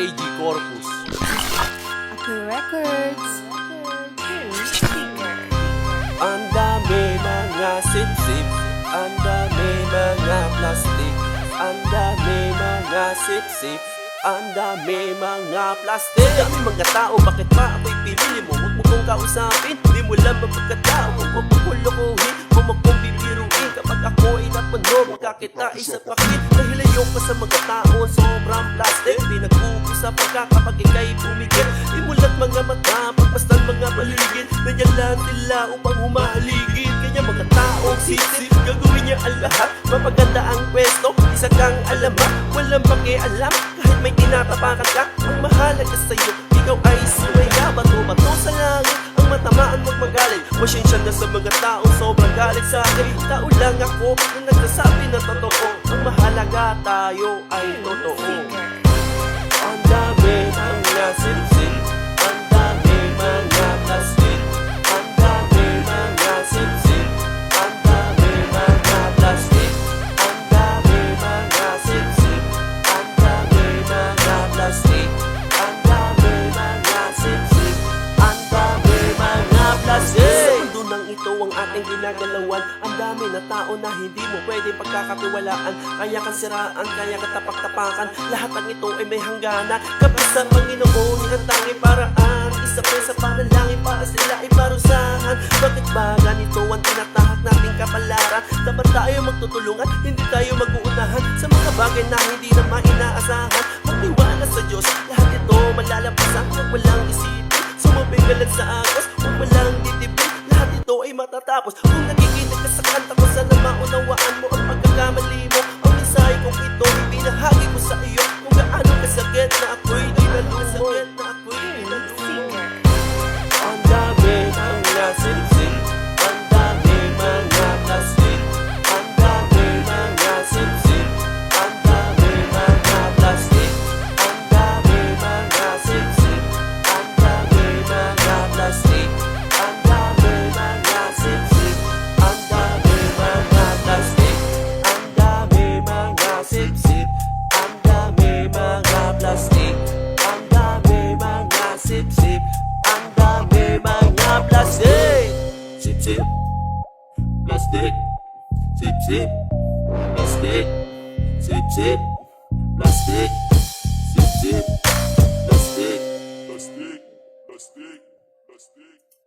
AG Corpus. Ako Records. Ang dami mga sip-sip, ang dami mga plastic, ang dami mga sip-sip, ang dami mga plastic. Dami mga tao, bakit pa ako'y pinili mo? Huwag mo kong kausapin, di mo lang mapagkatao. Huwag mo kong kulukuhin, huwag mo kong bibiruin. Kapag ako ay napuno, magkakita isa pakit. Dahil ayok pa sa mga tao, sobrang plastic. Di nag-uusap ka kapag ika'y pumigil. Di mulat mga mata, pagmastan mga paligid. Ganyan lang sila upang humahaligid. Kaya mga taong sisip, gagawin niya ang lahat. Mapaganda ang pwesto, isa kang alamat. Walang pakialam, kahit may tinatapakan ka. Ang mahalaga sa'yo, ikaw ay sumaya. Bato-bato sa langit, ang matamaan magmagaling. Pasensya na sa mga taong sobrang galit sa akin. Tao lang ako na nagsasabi na totoo. Ang mahalaga tayo ay totoo. Ang dami mga sip-sip, ang dami mga plastic, ang dami mga sip-sip, ang dami mga plastic, ang dami mga sip-sip, ang dami mga plastic, ang dami mga sip-sip, ang dami mga plastic. Sa mundo ng ito ang ating ginagalawan. Ang dami na tao na hindi mo pwede pagkakatiwalaan. Kaya kang siraan, kaya kang tapak-tapakan. Lahat ng ito ay may hangganan. Kapag sa Panginoon ang tanging paraan. Isa pa sa panalangin para sila ay parusahan. Bakit ba ganito ang tinatahak nating kapalaran? Dapat tayo magtutulungan, hindi tayo mag-uunahan sa mga bagay na hindi na mainaasahan. Magtiwala sa Diyos, lahat ito malalampasan. Huwag walang isipin, sumabigalan sa agos. Huwag walang titipin, lahat ito ay matatapos. Kung nakikinig ka sa kanta ko, sana maunawaan mo ang pagkakamali mo. Ang mensahe kong ito, ibinahagi ko sa iyo. Kung gaano kasakit na ako'y dinalumo. Ang dami mga sip-sip, ang dami mga plastic, ang dami mga sip-sip, ang dami mga plastic, ang dami mga sip-sip, ang dami mga plastic, ang dami mga sip-sip, ang dami mga plastic, ang dami mga sip-sip, ang dami mga plastic, ang dami mga sip-sip, ang dami mga plastic. Sip-sip, plastic, sip-sip, plastic, sip-sip, plastic, sip-sip, plastic, plastic, plastic, plastic.